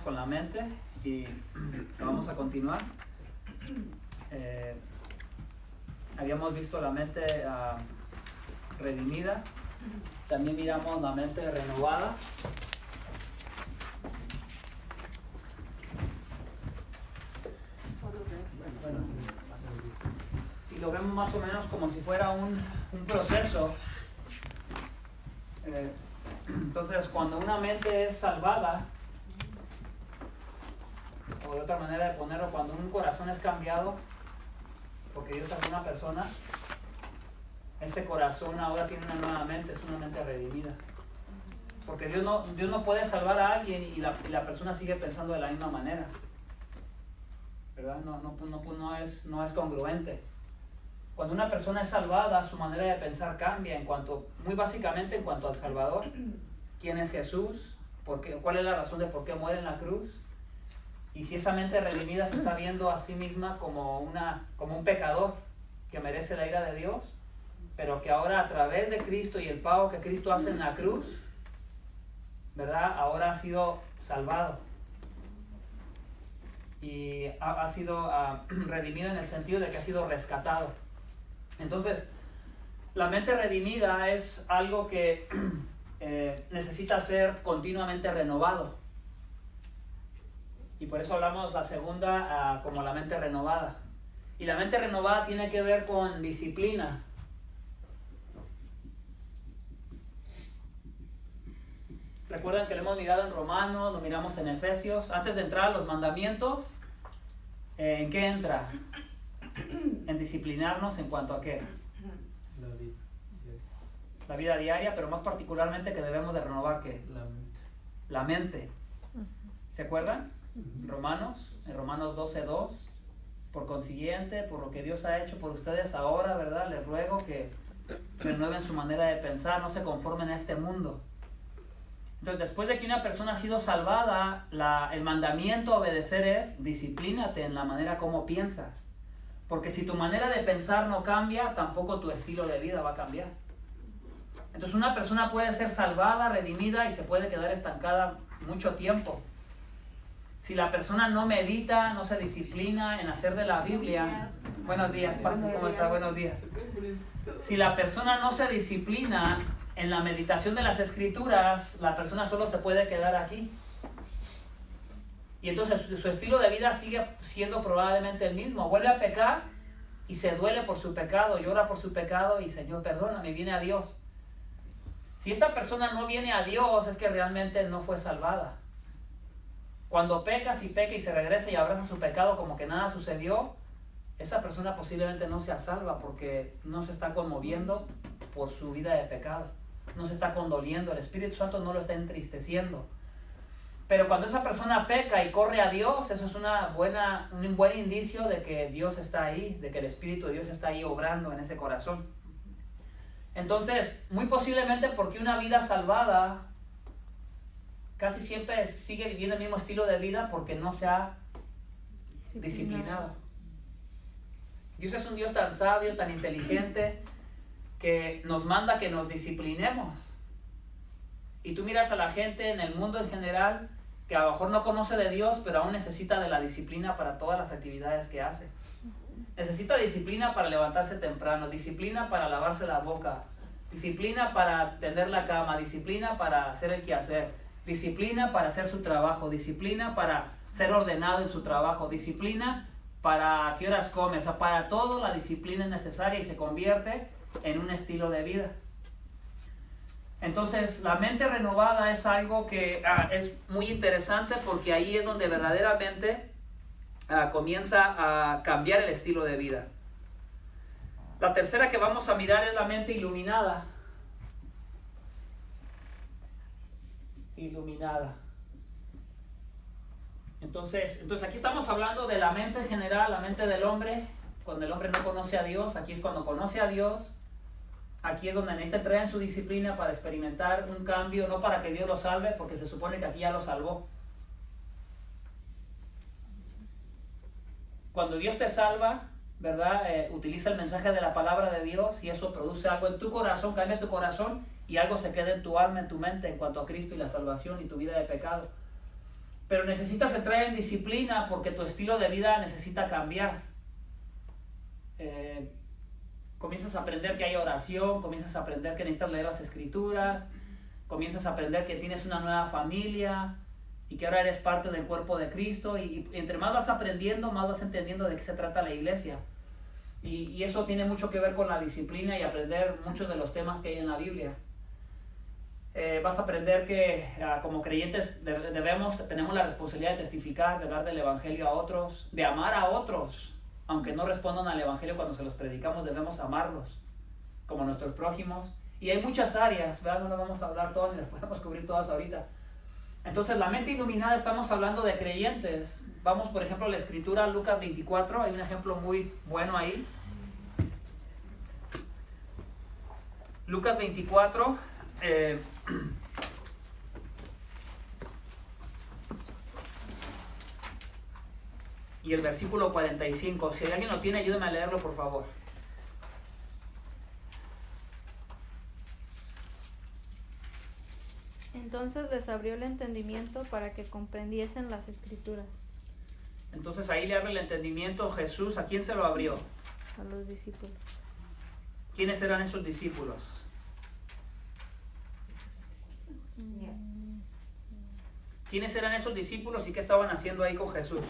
con la mente y vamos a continuar. Habíamos visto la mente redimida, también miramos la mente renovada. Y lo vemos más o menos como si fuera un proceso. Entonces, cuando una mente es salvada, o de otra manera de ponerlo, cuando un corazón es cambiado, porque Dios salvó a una persona, ese corazón ahora tiene una nueva mente, es una mente redimida. Porque Dios no puede salvar a alguien y la persona sigue pensando de la misma manera, ¿verdad? No es congruente. Cuando una persona es salvada, su manera de pensar cambia muy básicamente en cuanto al Salvador. ¿Quién es Jesús? ¿Cuál es la razón de por qué muere en la cruz? Y si esa mente redimida se está viendo a sí misma como un pecador que merece la ira de Dios, pero que ahora a través de Cristo y el pago que Cristo hace en la cruz, ¿verdad? Ahora ha sido salvado. Y ha sido redimido en el sentido de que ha sido rescatado. Entonces, la mente redimida es algo que necesita ser continuamente renovado. Y por eso hablamos la segunda como la mente renovada. Y la mente renovada tiene que ver con disciplina. Recuerden que lo hemos mirado en Romanos, lo miramos en Efesios. Antes de entrar a los mandamientos, ¿en qué entra? En disciplinarnos en cuanto a qué. La vida diaria, pero más particularmente que debemos de renovar ¿qué? La mente. ¿Se acuerdan? En Romanos 12:2. Por consiguiente, por lo que Dios ha hecho por ustedes ahora, ¿verdad? Les ruego que renueven su manera de pensar, no se conformen a este mundo. Entonces, después de que una persona ha sido salvada, el mandamiento a obedecer es disciplínate en la manera como piensas. Porque si tu manera de pensar no cambia, tampoco tu estilo de vida va a cambiar. Entonces, una persona puede ser salvada, redimida y se puede quedar estancada mucho tiempo. Si la persona no medita, no se disciplina en hacer de la Biblia... Buenos días, Pastor, ¿cómo está? Buenos días. Si la persona no se disciplina en la meditación de las Escrituras, la persona solo se puede quedar aquí. Y entonces su estilo de vida sigue siendo probablemente el mismo. Vuelve a pecar y se duele por su pecado, llora por su pecado y Señor, perdóname, viene a Dios. Si esta persona no viene a Dios, es que realmente no fue salvada. Cuando peca y se regresa y abraza su pecado como que nada sucedió, esa persona posiblemente no sea salva porque no se está conmoviendo por su vida de pecado. No se está condoliendo, el Espíritu Santo no lo está entristeciendo. Pero cuando esa persona peca y corre a Dios, eso es un buen indicio de que Dios está ahí, de que el Espíritu de Dios está ahí obrando en ese corazón. Entonces, muy posiblemente porque una vida salvada casi siempre sigue viviendo el mismo estilo de vida porque no se ha disciplinado. Dios es un Dios tan sabio, tan inteligente, que nos manda que nos disciplinemos. Y tú miras a la gente en el mundo en general que a lo mejor no conoce de Dios, pero aún necesita de la disciplina para todas las actividades que hace. Necesita disciplina para levantarse temprano, disciplina para lavarse la boca, disciplina para tender la cama, disciplina para hacer el quehacer, disciplina para hacer su trabajo, disciplina para ser ordenado en su trabajo, disciplina para a qué horas come. O sea, para todo la disciplina es necesaria y se convierte en un estilo de vida. Entonces, la mente renovada es algo que es muy interesante porque ahí es donde verdaderamente comienza a cambiar el estilo de vida. La tercera que vamos a mirar es la mente iluminada. Entonces aquí estamos hablando de la mente en general, la mente del hombre, cuando el hombre no conoce a Dios. Aquí es cuando conoce a Dios. Aquí es donde necesita entrar en su disciplina para experimentar un cambio, no para que Dios lo salve, porque se supone que aquí ya lo salvó. Cuando Dios te salva, ¿verdad? Utiliza el mensaje de la palabra de Dios y eso produce algo en tu corazón, cambia tu corazón y algo se queda en tu alma, en tu mente en cuanto a Cristo y la salvación y tu vida de pecado. Pero necesitas entrar en disciplina porque tu estilo de vida necesita cambiar. Comienzas a aprender que hay oración, comienzas a aprender que necesitas leer las escrituras, comienzas a aprender que tienes una nueva familia y que ahora eres parte del cuerpo de Cristo, y entre más vas aprendiendo, más vas entendiendo de qué se trata la iglesia. Y eso tiene mucho que ver con la disciplina y aprender muchos de los temas que hay en la Biblia. Vas a aprender que como creyentes tenemos la responsabilidad de testificar, de hablar del evangelio a otros, de amar a otros, aunque no respondan al evangelio cuando se los predicamos, debemos amarlos como nuestros prójimos. Y hay muchas áreas, ¿verdad? No las vamos a hablar todas ni las podemos cubrir todas ahorita. Entonces, la mente iluminada, estamos hablando de creyentes. Vamos, por ejemplo, a la escritura, Lucas 24, hay un ejemplo muy bueno ahí. Lucas 24, y el versículo 45. Si alguien lo tiene, ayúdame a leerlo, por favor. Entonces les abrió el entendimiento para que comprendiesen las escrituras. Entonces ahí le abre el entendimiento Jesús. ¿A quién se lo abrió? A los discípulos. ¿Quiénes eran esos discípulos? ¿Quiénes eran esos discípulos y qué estaban haciendo ahí con Jesús?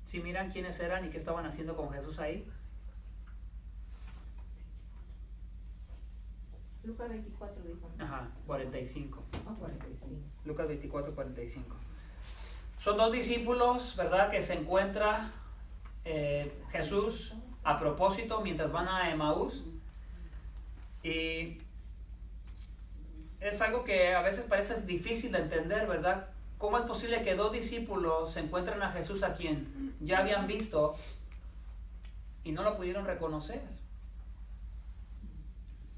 Si miran quiénes eran y qué estaban haciendo con Jesús ahí. Lucas 24 dijo. Ajá, 45. 45. Lucas 24, 45. Son dos discípulos, ¿verdad? Que se encuentra Jesús a propósito mientras van a Emaús. Y es algo que a veces parece difícil de entender, ¿verdad? ¿Cómo es posible que dos discípulos se encuentren a Jesús a quien ya habían visto y no lo pudieron reconocer?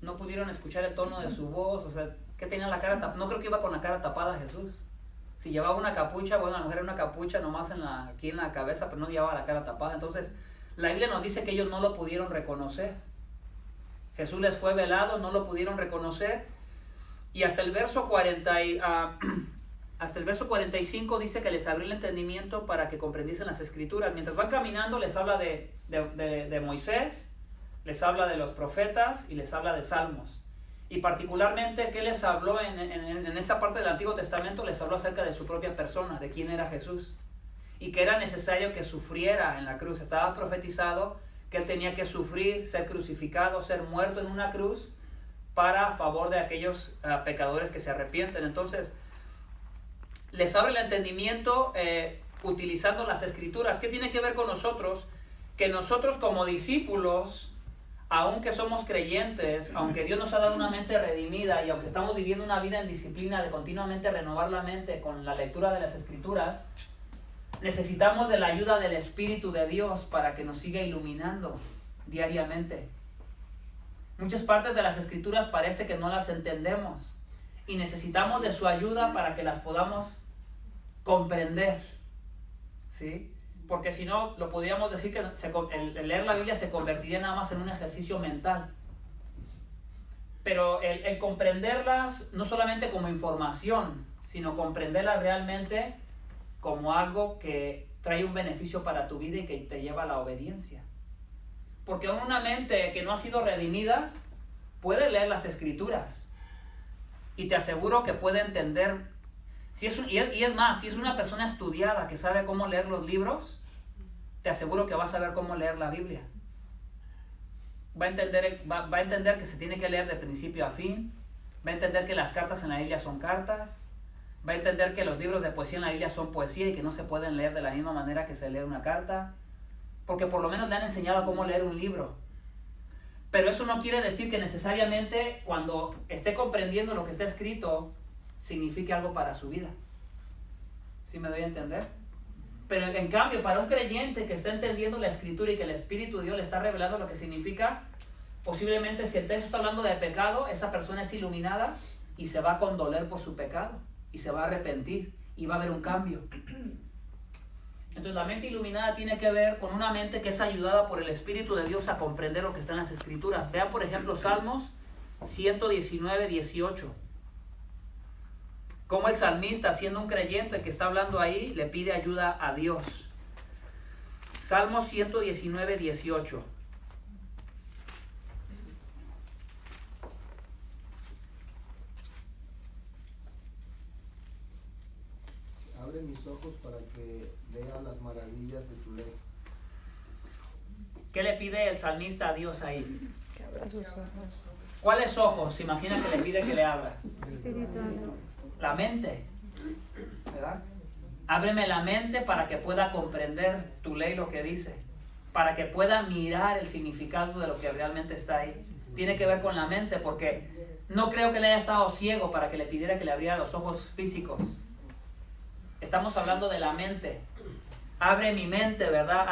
No pudieron escuchar el tono de su voz, o sea, que tenía la cara tapada. No creo que iba con la cara tapada Jesús. Si llevaba una capucha, bueno, la mujer era una capucha nomás aquí en la cabeza, pero no llevaba la cara tapada. Entonces, la Biblia nos dice que ellos no lo pudieron reconocer. Jesús les fue velado, no lo pudieron reconocer. Y hasta el verso 45 dice que les abrió el entendimiento para que comprendiesen las escrituras. Mientras van caminando les habla de Moisés, les habla de los profetas y les habla de salmos. Y particularmente, ¿qué les habló en esa parte del Antiguo Testamento? Les habló acerca de su propia persona, de quién era Jesús. Y que era necesario que sufriera en la cruz. Estaba profetizado que él tenía que sufrir, ser crucificado, ser muerto en una cruz para favor de aquellos pecadores que se arrepienten. Entonces, les abre el entendimiento utilizando las escrituras. ¿Qué tiene que ver con nosotros? Que nosotros como discípulos, aunque somos creyentes, aunque Dios nos ha dado una mente redimida y aunque estamos viviendo una vida en disciplina de continuamente renovar la mente con la lectura de las escrituras, necesitamos de la ayuda del Espíritu de Dios para que nos siga iluminando diariamente. Muchas partes de las escrituras parece que no las entendemos y necesitamos de su ayuda para que las podamos comprender, ¿sí? Porque si no, lo podríamos decir que el leer la Biblia se convertiría nada más en un ejercicio mental. Pero el comprenderlas no solamente como información, sino comprenderlas realmente como algo que trae un beneficio para tu vida y que te lleva a la obediencia. Porque aún una mente que no ha sido redimida puede leer las escrituras y te aseguro que puede entender. Y es más, si es una persona estudiada que sabe cómo leer los libros, te aseguro que va a saber cómo leer la Biblia. Va a entender que se tiene que leer de principio a fin. Va a entender que las cartas en la Biblia son cartas. Va a entender que los libros de poesía en la Biblia son poesía y que no se pueden leer de la misma manera que se lee una carta. Porque por lo menos le han enseñado cómo leer un libro. Pero eso no quiere decir que necesariamente cuando esté comprendiendo lo que está escrito signifique algo para su vida. ¿Sí me doy a entender? Pero en cambio, para un creyente que está entendiendo la escritura y que el Espíritu de Dios le está revelando lo que significa, posiblemente si el texto está hablando de pecado, esa persona es iluminada y se va a condoler por su pecado y se va a arrepentir y va a haber un cambio. Entonces la mente iluminada tiene que ver con una mente que es ayudada por el Espíritu de Dios a comprender lo que está en las Escrituras. Vean por ejemplo Salmos 119, 18. Como el salmista, siendo un creyente que está hablando ahí, le pide ayuda a Dios. Salmos 119, 18. Abre mis ojos para que vea las maravillas de tu ley. ¿Qué le pide el salmista a Dios ahí? Que abra sus ojos. ¿Cuáles ojos? Se imagina que le pide que le abra. Espiritual. La mente, ¿verdad? Ábreme la mente para que pueda comprender tu ley, lo que dice, para que pueda mirar el significado de lo que realmente está ahí. Tiene que ver con la mente, porque no creo que le haya estado ciego para que le pidiera que le abriera los ojos físicos. Estamos hablando de la mente. Abre mi mente, ¿verdad?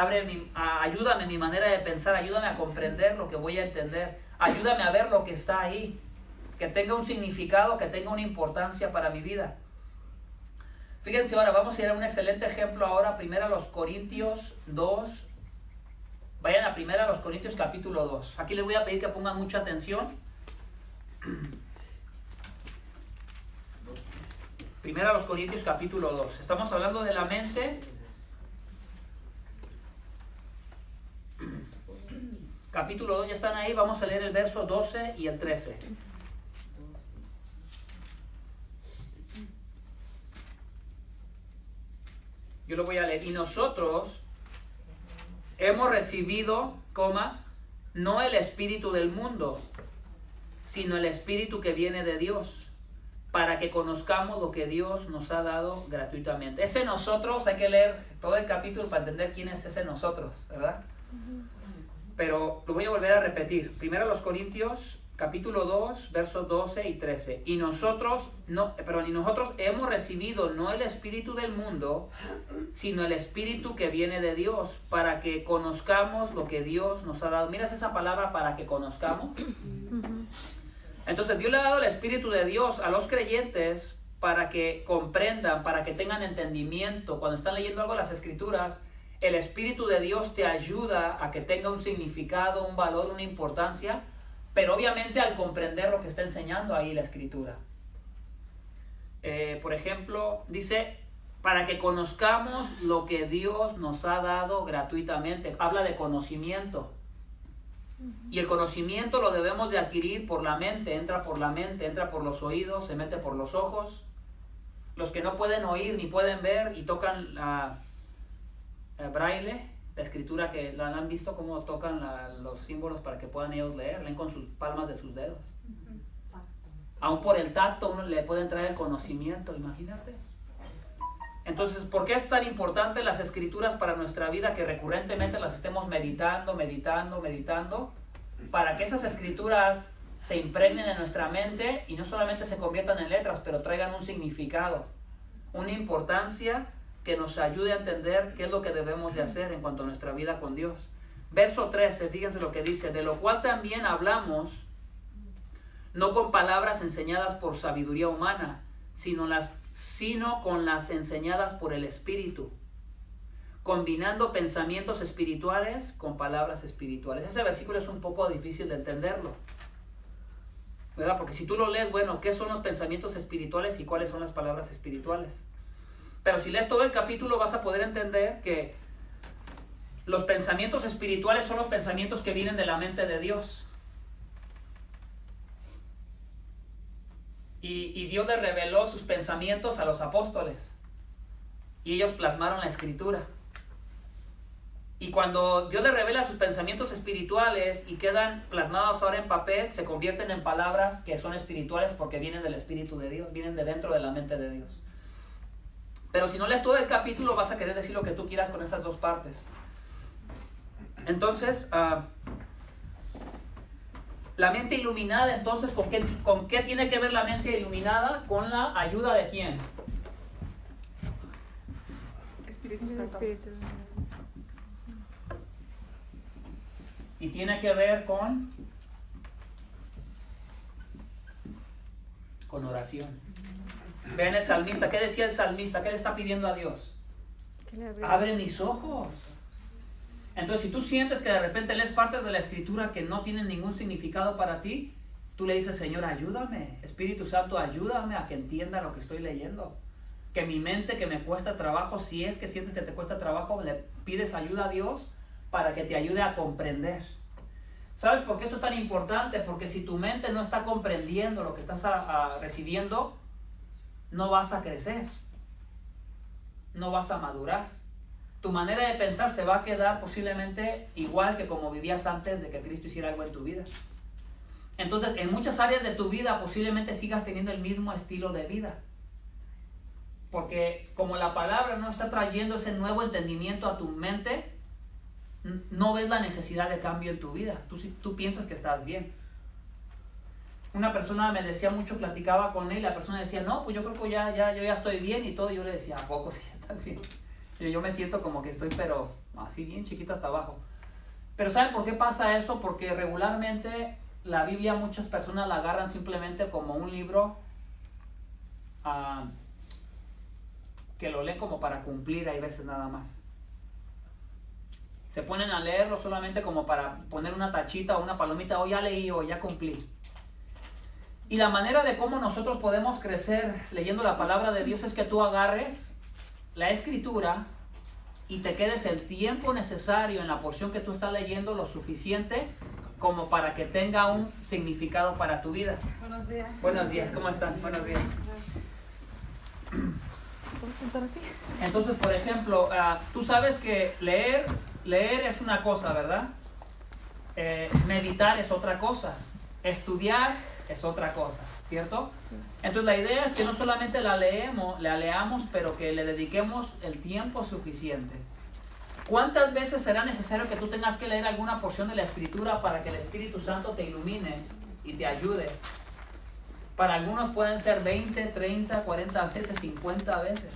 Ayúdame en mi manera de pensar, ayúdame a comprender lo que voy a entender, ayúdame a ver lo que está ahí, que tenga un significado, que tenga una importancia para mi vida. Fíjense ahora, vamos a ir a un excelente ejemplo ahora, 1 Corintios 2. Vayan a 1 Corintios capítulo 2. Aquí les voy a pedir que pongan mucha atención. 1 Corintios capítulo 2. Estamos hablando de la mente. Capítulo 2, ya están ahí. Vamos a leer el verso 12 y el 13. Yo lo voy a leer. Y nosotros hemos recibido, no el espíritu del mundo, sino el espíritu que viene de Dios, para que conozcamos lo que Dios nos ha dado gratuitamente. Ese nosotros, hay que leer todo el capítulo para entender quién es ese nosotros, ¿verdad? Pero lo voy a volver a repetir. 1 Corintios capítulo 2, versos 12 y 13. Y nosotros hemos recibido no el espíritu del mundo, sino el espíritu que viene de Dios, para que conozcamos lo que Dios nos ha dado. ¿Miras esa palabra, para que conozcamos? Entonces Dios le ha dado el espíritu de Dios a los creyentes para que comprendan, para que tengan entendimiento. Cuando están leyendo algo de las Escrituras, el espíritu de Dios te ayuda a que tenga un significado, un valor, una importancia, pero obviamente al comprender lo que está enseñando ahí la Escritura. Por ejemplo, dice, para que conozcamos lo que Dios nos ha dado gratuitamente. Habla de conocimiento. Y el conocimiento lo debemos de adquirir por la mente. Entra por la mente, entra por los oídos, se mete por los ojos. Los que no pueden oír ni pueden ver y tocan braille, la escritura, que la han visto cómo tocan los símbolos para que puedan ellos leer, leen con sus palmas de sus dedos. Aún por el tacto uno le puede entrar el conocimiento, imagínate. Entonces, ¿por qué es tan importante las Escrituras para nuestra vida, que recurrentemente las estemos meditando? Para que esas Escrituras se impregnen en nuestra mente y no solamente se conviertan en letras, pero traigan un significado, una importancia que nos ayude a entender qué es lo que debemos de hacer en cuanto a nuestra vida con Dios. Verso 13, fíjense lo que dice: de lo cual también hablamos, no con palabras enseñadas por sabiduría humana, sino con las enseñadas por el Espíritu, combinando pensamientos espirituales con palabras espirituales. Ese versículo es un poco difícil de entenderlo, ¿verdad? Porque si tú lo lees, bueno, ¿qué son los pensamientos espirituales y cuáles son las palabras espirituales? Pero si lees todo el capítulo vas a poder entender que los pensamientos espirituales son los pensamientos que vienen de la mente de Dios. Y Dios le reveló sus pensamientos a los apóstoles. Y ellos plasmaron la Escritura. Y cuando Dios le revela sus pensamientos espirituales y quedan plasmados ahora en papel, se convierten en palabras que son espirituales porque vienen del Espíritu de Dios, vienen de dentro de la mente de Dios. Pero si no lees todo el capítulo vas a querer decir lo que tú quieras con esas dos partes. Entonces, la mente iluminada, entonces, ¿con qué tiene que ver la mente iluminada? Con la ayuda de ¿quién? Espíritu El Santo. Espíritu de Dios. Y tiene que ver con oración. Vean el salmista, ¿qué decía el salmista? ¿Qué le está pidiendo a Dios? Que le abrió Abre los mis ojos. Entonces, si tú sientes que de repente lees partes de la Escritura que no tienen ningún significado para ti, tú le dices, Señor, ayúdame. Espíritu Santo, ayúdame a que entienda lo que estoy leyendo. Que mi mente, que me cuesta trabajo, si es que sientes que te cuesta trabajo, le pides ayuda a Dios para que te ayude a comprender. ¿Sabes por qué esto es tan importante? Porque si tu mente no está comprendiendo lo que estás recibiendo, no vas a crecer. No vas a madurar. Tu manera de pensar se va a quedar posiblemente igual que como vivías antes de que Cristo hiciera algo en tu vida. Entonces, en muchas áreas de tu vida posiblemente sigas teniendo el mismo estilo de vida. Porque como la palabra no está trayendo ese nuevo entendimiento a tu mente, no ves la necesidad de cambio en tu vida. Tú piensas que estás bien. Una persona me decía mucho, platicaba con él, la persona decía, no, pues yo creo que yo ya estoy bien y todo. Yo le decía, ¿a poco sí estás bien? Y yo me siento como que estoy, pero así bien chiquita hasta abajo. Pero ¿saben por qué pasa eso? Porque regularmente la Biblia muchas personas la agarran simplemente como un libro que lo leen como para cumplir, hay veces nada más. Se ponen a leerlo solamente como para poner una tachita o una palomita, o ya leí o ya cumplí. Y la manera de cómo nosotros podemos crecer leyendo la palabra de Dios es que tú agarres la Escritura y te quedes el tiempo necesario en la porción que tú estás leyendo, lo suficiente como para que tenga un significado para tu vida. Buenos días. Buenos días, ¿cómo están? Buenos días. ¿Puedo sentar aquí? Entonces, por ejemplo, tú sabes que leer es una cosa, ¿verdad? Meditar es otra cosa. Estudiar es otra cosa, ¿cierto? Sí. Entonces la idea es que no solamente la leamos, pero que le dediquemos el tiempo suficiente. ¿Cuántas veces será necesario que tú tengas que leer alguna porción de la Escritura para que el Espíritu Santo te ilumine y te ayude? Para algunos pueden ser 20, 30, 40 veces, 50 veces.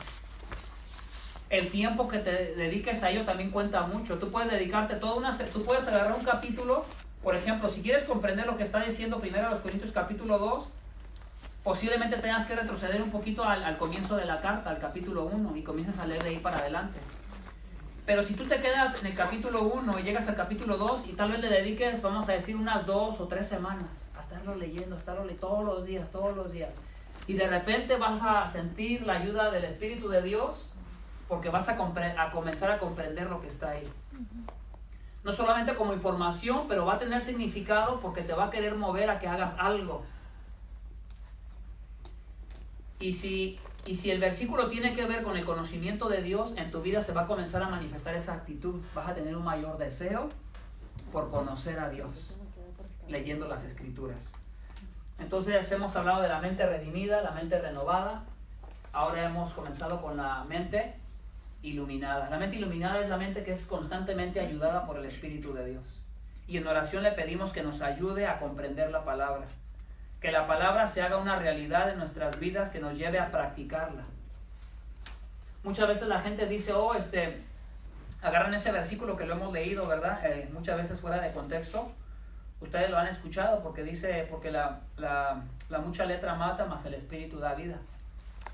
El tiempo que te dediques a ello también cuenta mucho. Tú puedes dedicarte tú puedes agarrar un capítulo, por ejemplo, si quieres comprender lo que está diciendo 1 Corintios capítulo 2, posiblemente tengas que retroceder un poquito al comienzo de la carta, al capítulo 1, y comiences a leer de ahí para adelante. Pero si tú te quedas en el capítulo 1 y llegas al capítulo 2 y tal vez le dediques, vamos a decir, unas 2 o 3 semanas a estarlo leyendo todos los días. Y de repente vas a sentir la ayuda del Espíritu de Dios porque vas a comenzar a comprender lo que está ahí. No solamente como información, pero va a tener significado porque te va a querer mover a que hagas algo. Y si el versículo tiene que ver con el conocimiento de Dios, en tu vida se va a comenzar a manifestar esa actitud. Vas a tener un mayor deseo por conocer a Dios, leyendo las Escrituras. Entonces hemos hablado de la mente redimida, la mente renovada. Ahora hemos comenzado con la mente iluminada. La mente iluminada es la mente que es constantemente ayudada por el Espíritu de Dios. Y en oración le pedimos que nos ayude a comprender la palabra. Que la palabra se haga una realidad en nuestras vidas, que nos lleve a practicarla. Muchas veces la gente dice, agarran ese versículo que lo hemos leído, ¿verdad? Muchas veces fuera de contexto. Ustedes lo han escuchado porque dice, porque la mucha letra mata, mas el Espíritu da vida.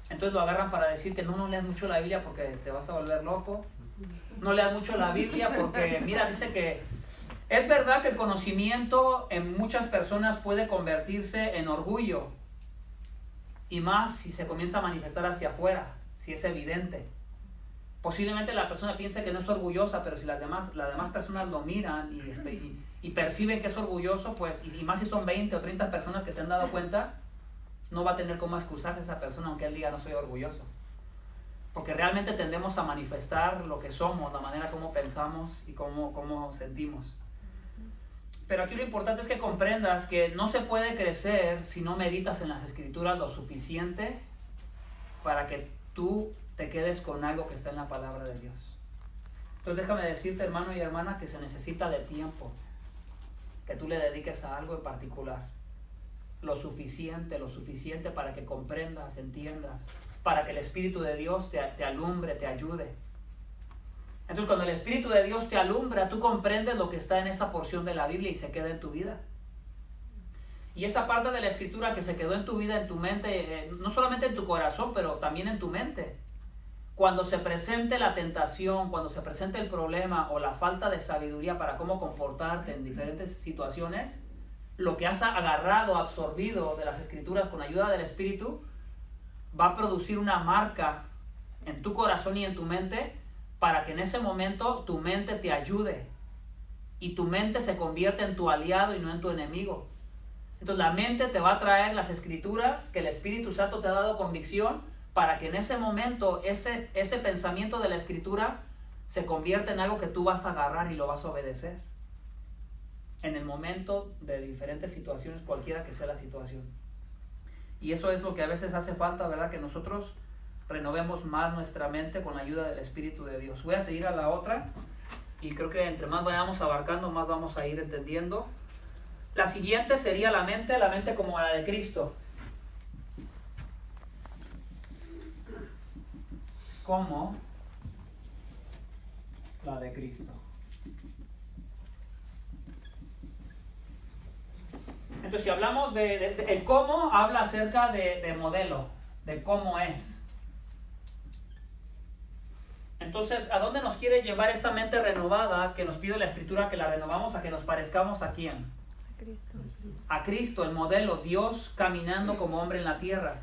Entonces lo agarran para decir que no leas mucho la Biblia porque te vas a volver loco. No leas mucho la Biblia porque, mira, dice que es verdad que el conocimiento en muchas personas puede convertirse en orgullo. Y más si se comienza a manifestar hacia afuera, si es evidente. Posiblemente la persona piense que no es orgullosa, pero si las demás personas lo miran y perciben que es orgulloso, pues, y más si son 20 o 30 personas que se han dado cuenta, no va a tener cómo excusarse esa persona aunque él diga no soy orgulloso. Porque realmente tendemos a manifestar lo que somos, la manera como pensamos y cómo sentimos. Pero aquí lo importante es que comprendas que no se puede crecer si no meditas en las Escrituras lo suficiente para que tú te quedes con algo que está en la palabra de Dios. Entonces déjame decirte, hermano y hermana, que se necesita de tiempo, que tú le dediques a algo en particular. Lo suficiente para que comprendas, entiendas, para que el Espíritu de Dios te alumbre, te ayude. Entonces cuando el Espíritu de Dios te alumbra, tú comprendes lo que está en esa porción de la Biblia y se queda en tu vida. Y esa parte de la Escritura que se quedó en tu vida, en tu mente, no solamente en tu corazón, pero también en tu mente. cuando se presente la tentación, cuando se presente el problema o la falta de sabiduría para cómo comportarte en diferentes situaciones, lo que has agarrado, absorbido de las Escrituras con ayuda del Espíritu, va a producir una marca en tu corazón y en tu mente para que en ese momento tu mente te ayude y tu mente se convierta en tu aliado y no en tu enemigo. Entonces la mente te va a traer las Escrituras que el Espíritu Santo te ha dado convicción para que en ese momento ese pensamiento de la Escritura se convierta en algo que tú vas a agarrar y lo vas a obedecer en el momento de diferentes situaciones, cualquiera que sea la situación. Y eso es lo que a veces hace falta, ¿verdad? Que nosotros renovemos más nuestra mente con la ayuda del Espíritu de Dios. Voy a seguir a la otra y creo que entre más vayamos abarcando, más vamos a ir entendiendo. La siguiente sería la mente como la de Cristo. Como la de Cristo. Entonces, si hablamos el cómo, habla acerca de modelo, de cómo es. Entonces, ¿a dónde nos quiere llevar esta mente renovada que nos pide la Escritura que la renovamos a que nos parezcamos a quién? A Cristo. A Cristo, el modelo, Dios caminando como hombre en la tierra.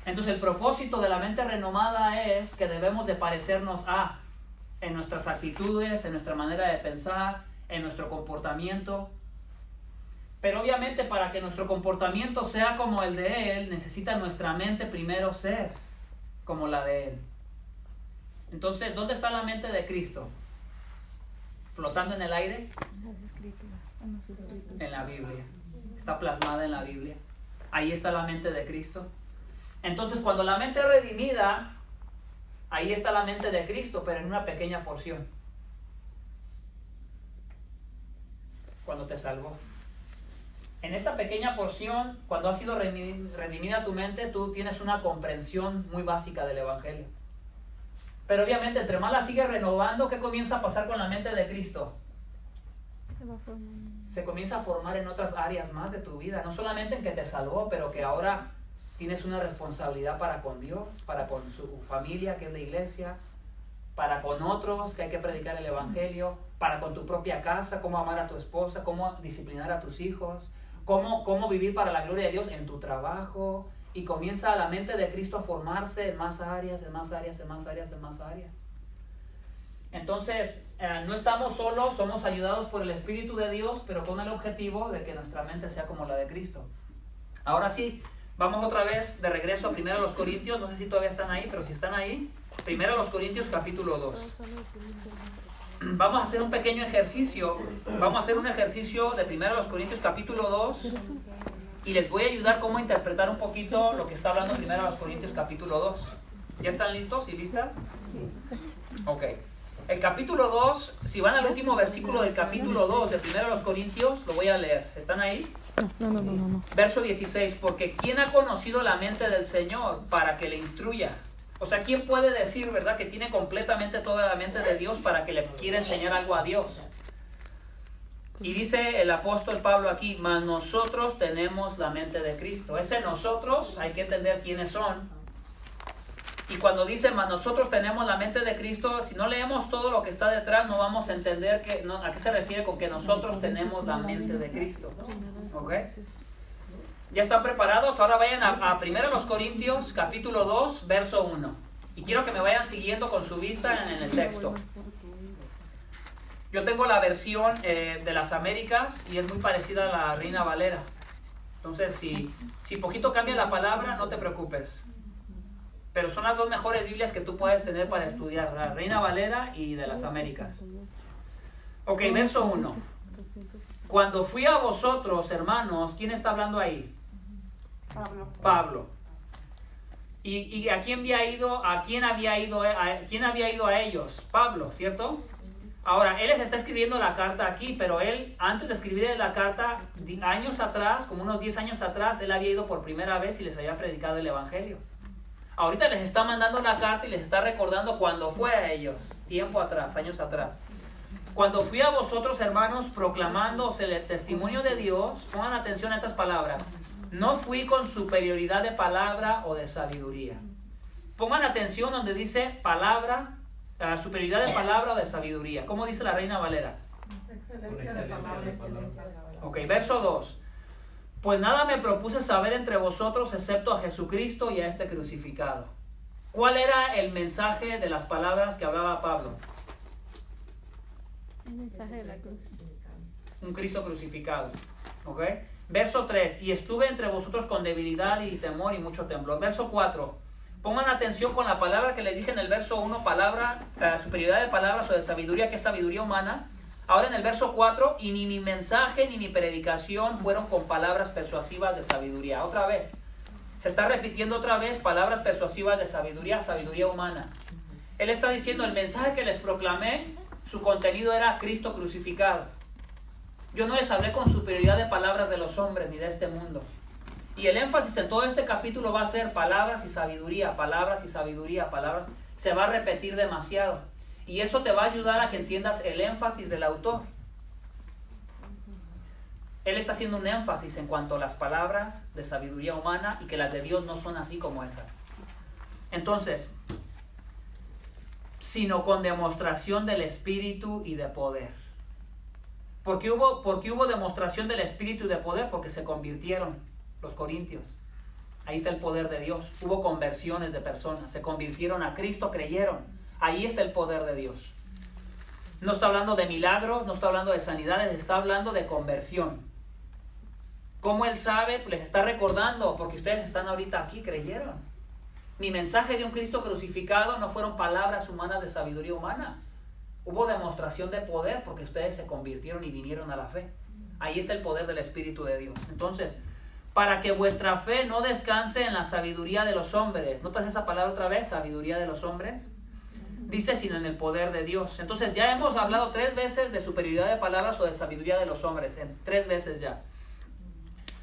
Entonces, el propósito de la mente renovada es que debemos de parecernos a, en nuestras actitudes, en nuestra manera de pensar, en nuestro comportamiento. Pero obviamente para que nuestro comportamiento sea como el de Él, necesita nuestra mente primero ser como la de Él. Entonces, ¿dónde está la mente de Cristo? ¿Flotando en el aire? En las Escrituras. En la Biblia. Está plasmada en la Biblia. Ahí está la mente de Cristo. Entonces, cuando la mente es redimida, ahí está la mente de Cristo, pero en una pequeña porción. Cuando te salvó. En esta pequeña porción, cuando ha sido redimida tu mente, tú tienes una comprensión muy básica del Evangelio. Pero obviamente, entre más la sigues renovando, ¿qué comienza a pasar con la mente de Cristo? Se comienza a formar en otras áreas más de tu vida. No solamente en que te salvó, pero que ahora tienes una responsabilidad para con Dios, para con su familia, que es la iglesia, para con otros, que hay que predicar el Evangelio, para con tu propia casa, cómo amar a tu esposa, cómo disciplinar a tus hijos, cómo vivir para la gloria de Dios en tu trabajo. Y comienza la mente de Cristo a formarse en más áreas, en más áreas, en más áreas, en más áreas. Entonces, no estamos solos, somos ayudados por el Espíritu de Dios, pero con el objetivo de que nuestra mente sea como la de Cristo. Ahora sí, vamos otra vez de regreso a 1 Corintios, no sé si todavía están ahí, pero si están ahí, 1 Corintios capítulo 2. Vamos a hacer un pequeño ejercicio, vamos a hacer un ejercicio de 1 Corintios capítulo 2 y les voy a ayudar cómo interpretar un poquito lo que está hablando 1 Corintios capítulo 2. ¿Ya están listos y listas? Ok. El capítulo 2, si van al último versículo del capítulo 2 de 1 Corintios, lo voy a leer. ¿Están ahí? No. Verso 16, porque ¿quién ha conocido la mente del Señor para que le instruya? O sea, ¿quién puede decir, verdad, que tiene completamente toda la mente de Dios para que le quiera enseñar algo a Dios? Y dice el apóstol Pablo aquí, mas nosotros tenemos la mente de Cristo. Ese nosotros, hay que entender quiénes son. Y cuando dice, mas nosotros tenemos la mente de Cristo, si no leemos todo lo que está detrás, no vamos a entender a qué se refiere con que nosotros tenemos la mente de Cristo. ¿Ok? ¿Ya están preparados? Ahora vayan a 1 Corintios, capítulo 2, verso 1. Y quiero que me vayan siguiendo con su vista en el texto. Yo tengo la versión de las Américas y es muy parecida a la Reina Valera. Entonces, si poquito cambia la palabra, no te preocupes. Pero son las dos mejores Biblias que tú puedes tener para estudiar, la Reina Valera y de las Américas. Ok, verso 1. Cuando fui a vosotros, hermanos, ¿quién está hablando ahí? Pablo. ¿Y a quién había ido? ¿Quién había ido a ellos? Pablo, ¿cierto? Ahora, él les está escribiendo la carta aquí, pero él, antes de escribirle la carta, años atrás, como unos 10 años atrás, él había ido por primera vez y les había predicado el Evangelio. Ahorita les está mandando la carta y les está recordando cuando fue a ellos, tiempo atrás, años atrás. Cuando fui a vosotros, hermanos, proclamándoos el testimonio de Dios, pongan atención a estas palabras, no fui con superioridad de palabra o de sabiduría. Pongan atención donde dice palabra, superioridad de palabra o de sabiduría. ¿Cómo dice la Reina Valera? Excelencia de palabra, excelencia de palabra. Ok, verso 2. Pues nada me propuse saber entre vosotros excepto a Jesucristo y a este crucificado. ¿Cuál era el mensaje de las palabras que hablaba Pablo? El mensaje de la cruz. Un Cristo crucificado. ¿Ok? Verso 3. Y estuve entre vosotros con debilidad y temor y mucho temblor. Verso 4. Pongan atención con la palabra que les dije en el verso 1, palabra, superioridad de palabras o de sabiduría, que es sabiduría humana. Ahora en el verso 4, y ni mi mensaje ni mi predicación fueron con palabras persuasivas de sabiduría. Otra vez. Se está repitiendo otra vez palabras persuasivas de sabiduría, sabiduría humana. Él está diciendo, el mensaje que les proclamé, su contenido era Cristo crucificado. Yo no les hablé con superioridad de palabras de los hombres ni de este mundo. Y el énfasis en todo este capítulo va a ser palabras y sabiduría, palabras y sabiduría, palabras. Se va a repetir demasiado. Y eso te va a ayudar a que entiendas el énfasis del autor. Él está haciendo un énfasis en cuanto a las palabras de sabiduría humana y que las de Dios no son así como esas. Entonces, sino con demostración del Espíritu y de poder. ¿Por qué hubo demostración del Espíritu y de poder? Porque se convirtieron los corintios. Ahí está el poder de Dios. Hubo conversiones de personas. Se convirtieron a Cristo, creyeron. Ahí está el poder de Dios. No está hablando de milagros, no está hablando de sanidades, está hablando de conversión. ¿Cómo Él sabe? Les está recordando, porque ustedes están ahorita aquí, creyeron. Mi mensaje de un Cristo crucificado no fueron palabras humanas de sabiduría humana. Hubo demostración de poder porque ustedes se convirtieron y vinieron a la fe. Ahí está el poder del Espíritu de Dios. Entonces, para que vuestra fe no descanse en la sabiduría de los hombres. ¿Notas esa palabra otra vez? Sabiduría de los hombres. Dice, sino en el poder de Dios. Entonces, ya hemos hablado 3 veces de superioridad de palabras o de sabiduría de los hombres. 3 veces ya.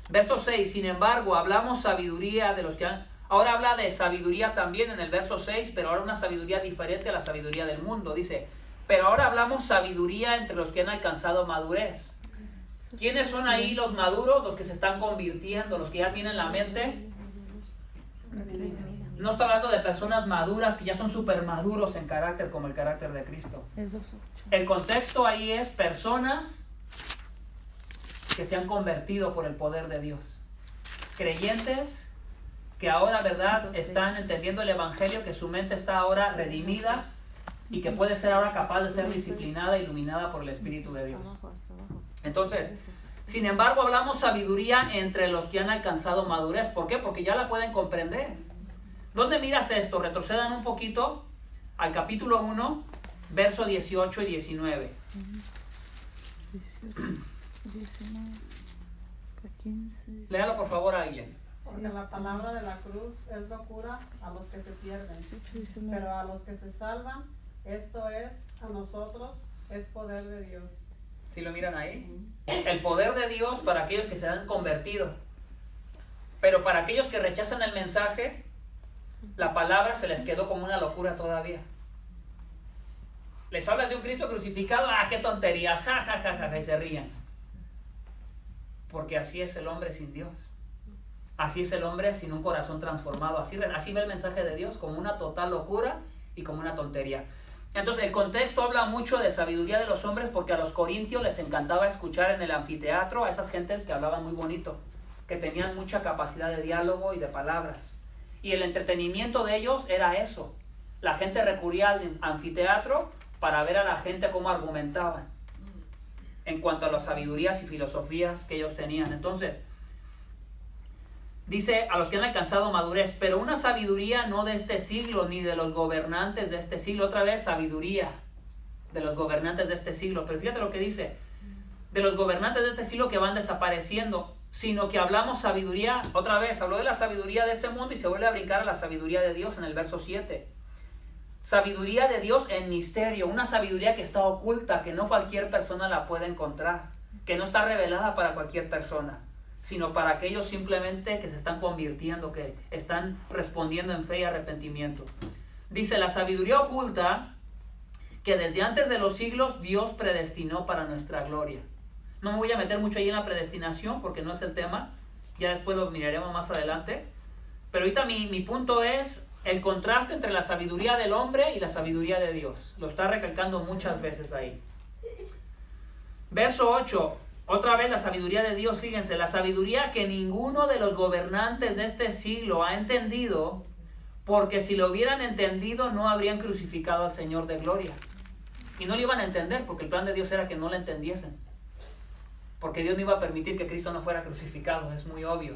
Verso 6, sin embargo, hablamos sabiduría de los que han... Ahora habla de sabiduría también en el verso 6, pero ahora una sabiduría diferente a la sabiduría del mundo. Dice, pero ahora hablamos sabiduría entre los que han alcanzado madurez. ¿Quiénes son ahí los maduros? Los que se están convirtiendo, los que ya tienen la mente. No está hablando de personas maduras que ya son súper maduros en carácter, como el carácter de Cristo. El contexto ahí es personas que se han convertido por el poder de Dios. Creyentes que ahora, ¿verdad?, están entendiendo el Evangelio, que su mente está ahora redimida y que puede ser ahora capaz de ser disciplinada e iluminada por el Espíritu de Dios. Entonces, sin embargo, hablamos sabiduría entre los que han alcanzado madurez. ¿Por qué? Porque ya la pueden comprender. ¿Dónde miras esto? Retrocedan un poquito al capítulo 1, verso 18 y 19. 18, 19, 15. Léalo por favor a alguien. Porque la palabra de la cruz es locura a los que se pierden, 18, 19. pero a los que se salvan, esto es, a nosotros, es poder de Dios. ¿Sí lo miran ahí? El poder de Dios para aquellos que se han convertido. Pero para aquellos que rechazan el mensaje, la palabra se les quedó como una locura todavía. Les hablas de un Cristo crucificado, ¡ah, qué tonterías! ¡Ja, ja, ja, ja! Y se ríen. Porque así es el hombre sin Dios. Así es el hombre sin un corazón transformado. Así ve el mensaje de Dios como una total locura y como una tontería. Entonces el contexto habla mucho de sabiduría de los hombres porque a los corintios les encantaba escuchar en el anfiteatro a esas gentes que hablaban muy bonito, que tenían mucha capacidad de diálogo y de palabras. Y el entretenimiento de ellos era eso. La gente recurría al anfiteatro para ver a la gente cómo argumentaban en cuanto a las sabidurías y filosofías que ellos tenían. Entonces, dice, a los que han alcanzado madurez, pero una sabiduría no de este siglo, ni de los gobernantes de este siglo. Otra vez, sabiduría de los gobernantes de este siglo. Pero fíjate lo que dice, de los gobernantes de este siglo que van desapareciendo, sino que hablamos sabiduría. Otra vez, habló de la sabiduría de ese mundo y se vuelve a brincar a la sabiduría de Dios en el verso 7. Sabiduría de Dios en misterio, una sabiduría que está oculta, que no cualquier persona la puede encontrar, que no está revelada para cualquier persona, sino para aquellos simplemente que se están convirtiendo, que están respondiendo en fe y arrepentimiento. Dice, la sabiduría oculta que desde antes de los siglos Dios predestinó para nuestra gloria. No me voy a meter mucho ahí en la predestinación porque no es el tema, ya después lo miraremos más adelante, pero ahorita mi punto es el contraste entre la sabiduría del hombre y la sabiduría de Dios. Lo está recalcando muchas veces ahí. Verso 8, otra vez la sabiduría de Dios, fíjense, la sabiduría que ninguno de los gobernantes de este siglo ha entendido, porque si lo hubieran entendido no habrían crucificado al Señor de gloria. Y no lo iban a entender, porque el plan de Dios era que no lo entendiesen. Porque Dios no iba a permitir que Cristo no fuera crucificado, es muy obvio.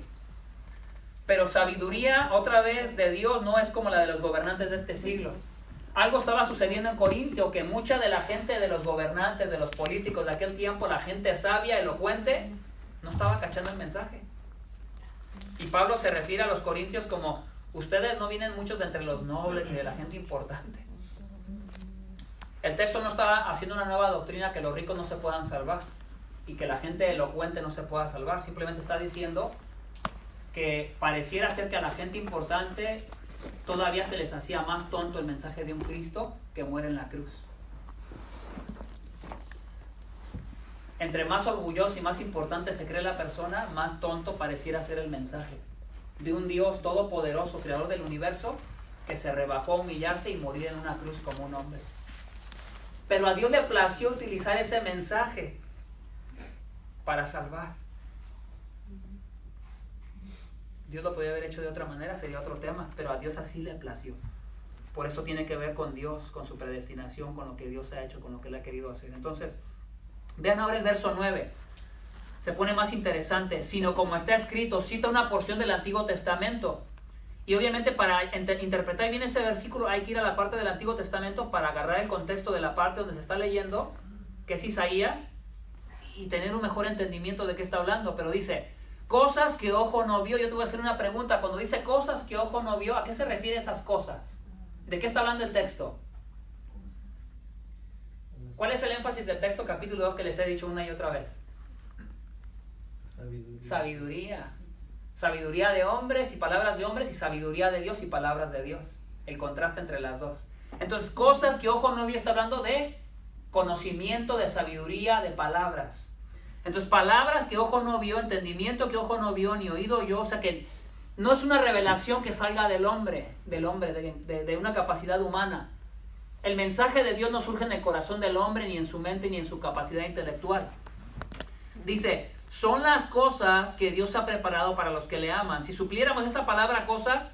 Pero sabiduría, otra vez, de Dios no es como la de los gobernantes de este siglo. Algo estaba sucediendo en Corintio, que mucha de la gente, de los gobernantes, de los políticos de aquel tiempo, la gente sabia, elocuente, no estaba cachando el mensaje. Y Pablo se refiere a los corintios como, ustedes no vienen muchos de entre los nobles ni de la gente importante. El texto no está haciendo una nueva doctrina que los ricos no se puedan salvar y que la gente elocuente no se pueda salvar. Simplemente está diciendo que pareciera ser que a la gente importante todavía se les hacía más tonto el mensaje de un Cristo que muere en la cruz. Entre más orgulloso y más importante se cree la persona, más tonto pareciera ser el mensaje de un Dios todopoderoso, creador del universo, que se rebajó a humillarse y morir en una cruz como un hombre. Pero a Dios le plació utilizar ese mensaje para salvar. Dios lo podía haber hecho de otra manera, sería otro tema, pero a Dios así le plació. Por eso tiene que ver con Dios, con su predestinación, con lo que Dios ha hecho, con lo que Él ha querido hacer. Entonces, vean ahora el verso 9. Se pone más interesante. Sino como está escrito, cita una porción del Antiguo Testamento. Y obviamente para interpretar bien ese versículo hay que ir a la parte del Antiguo Testamento para agarrar el contexto de la parte donde se está leyendo, que es Isaías, y tener un mejor entendimiento de qué está hablando. Pero dice, cosas que ojo no vio. Yo te voy a hacer una pregunta. Cuando dice cosas que ojo no vio, ¿a qué se refiere esas cosas? ¿De qué está hablando el texto? ¿Cuál es el énfasis del texto capítulo 2 que les he dicho una y otra vez? Sabiduría. Sabiduría de hombres y palabras de hombres, y sabiduría de Dios y palabras de Dios. El contraste entre las dos. Entonces, cosas que ojo no vio está hablando de conocimiento, de sabiduría, de palabras. Entonces, palabras que ojo no vio, entendimiento que ojo no vio, ni oído yo. O sea que no es una revelación que salga del hombre, de una capacidad humana. El mensaje de Dios no surge en el corazón del hombre, ni en su mente, ni en su capacidad intelectual. Dice, son las cosas que Dios ha preparado para los que le aman. Si supliéramos esa palabra cosas,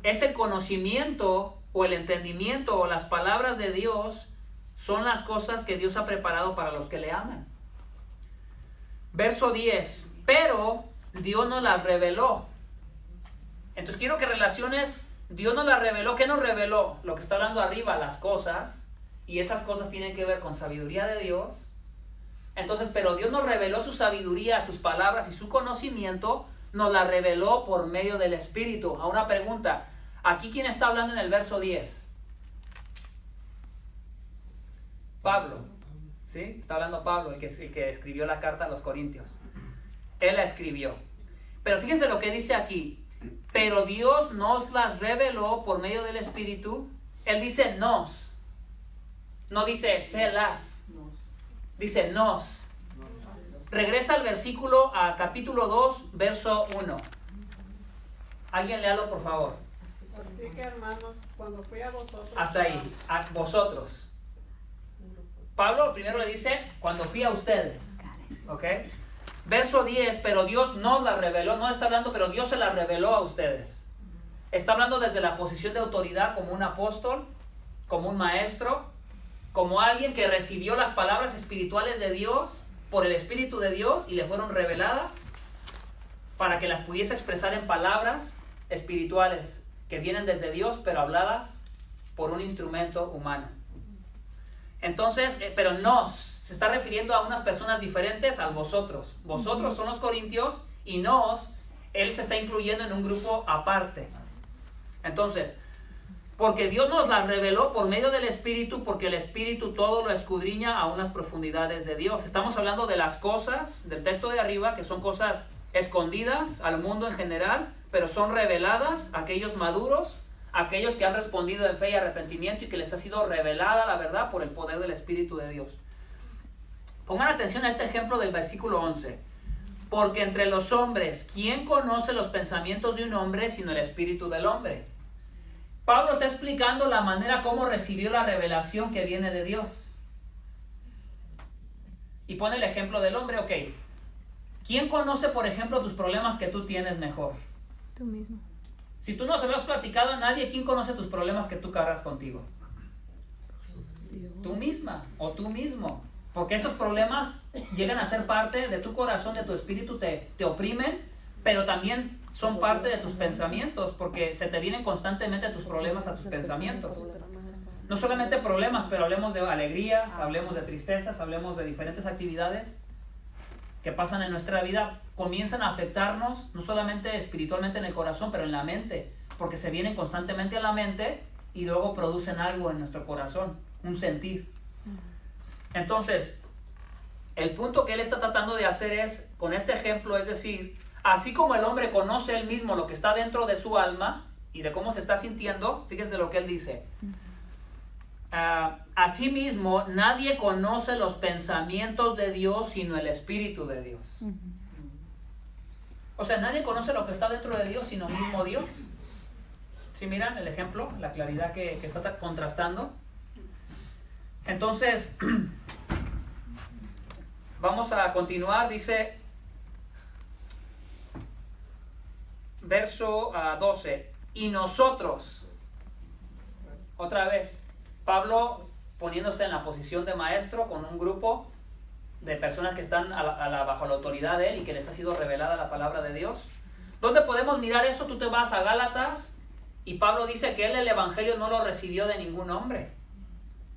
es el conocimiento o el entendimiento o las palabras de Dios, son las cosas que Dios ha preparado para los que le aman. Verso 10, pero Dios nos las reveló. Entonces quiero que relaciones, Dios nos las reveló. ¿Qué nos reveló? Lo que está hablando arriba, las cosas, y esas cosas tienen que ver con sabiduría de Dios. Entonces, pero Dios nos reveló su sabiduría, sus palabras y su conocimiento, nos la reveló por medio del Espíritu. A una pregunta, ¿aquí quién está hablando en el verso 10? Pablo, ¿sí? Está hablando Pablo, el que escribió la carta a los Corintios. Él la escribió. Pero fíjense lo que dice aquí. Pero Dios nos las reveló por medio del Espíritu. Él dice nos. No dice se las. Dice nos. Regresa al versículo, a capítulo 2, verso 1. Alguien léalo, por favor. Así que, hermanos, cuando fui a vosotros... Hasta ahí, a vosotros. Pablo primero le dice, cuando fui a ustedes. ¿Ok? Verso 10, pero Dios nos la reveló. No está hablando, pero Dios se la reveló a ustedes. Está hablando desde la posición de autoridad como un apóstol, como un maestro, como alguien que recibió las palabras espirituales de Dios por el Espíritu de Dios y le fueron reveladas para que las pudiese expresar en palabras espirituales que vienen desde Dios, pero habladas por un instrumento humano. Entonces, pero se está refiriendo a unas personas diferentes al vosotros. Vosotros son los corintios y él se está incluyendo en un grupo aparte. Entonces, porque Dios nos la reveló por medio del Espíritu, porque el Espíritu todo lo escudriña a unas profundidades de Dios. Estamos hablando de las cosas del texto de arriba, que son cosas escondidas al mundo en general, pero son reveladas a aquellos maduros, a aquellos que han respondido en fe y arrepentimiento y que les ha sido revelada la verdad por el poder del Espíritu de Dios. Pongan atención a este ejemplo del versículo 11. Porque entre los hombres, ¿quién conoce los pensamientos de un hombre sino el espíritu del hombre? Pablo está explicando la manera como recibió la revelación que viene de Dios. Y pone el ejemplo del hombre, ok. ¿Quién conoce, por ejemplo, tus problemas que tú tienes mejor? Tú mismo. Si tú no se lo has platicado a nadie, ¿quién conoce tus problemas que tú cargas contigo? Dios. Tú misma o tú mismo. Porque esos problemas llegan a ser parte de tu corazón, de tu espíritu, te oprimen, pero también son parte de tus pensamientos, porque se te vienen constantemente tus problemas a tus pensamientos. No solamente problemas, pero hablemos de alegrías, hablemos de tristezas, hablemos de diferentes actividades que pasan en nuestra vida, comienzan a afectarnos, no solamente espiritualmente en el corazón, pero en la mente, porque se vienen constantemente a la mente y luego producen algo en nuestro corazón, un sentir. Entonces, el punto que él está tratando de hacer es, con este ejemplo, es decir, así como el hombre conoce él mismo lo que está dentro de su alma y de cómo se está sintiendo, fíjense lo que él dice. Asimismo, nadie conoce los pensamientos de Dios sino el Espíritu de Dios. O sea, nadie conoce lo que está dentro de Dios sino mismo Dios. ¿Sí miran el ejemplo? La claridad que está contrastando. Entonces, vamos a continuar. Dice, verso 12. Y nosotros, otra vez, Pablo poniéndose en la posición de maestro con un grupo de personas que están bajo la autoridad de él y que les ha sido revelada la palabra de Dios. ¿Dónde podemos mirar eso? Tú te vas a Gálatas y Pablo dice que él el evangelio no lo recibió de ningún hombre.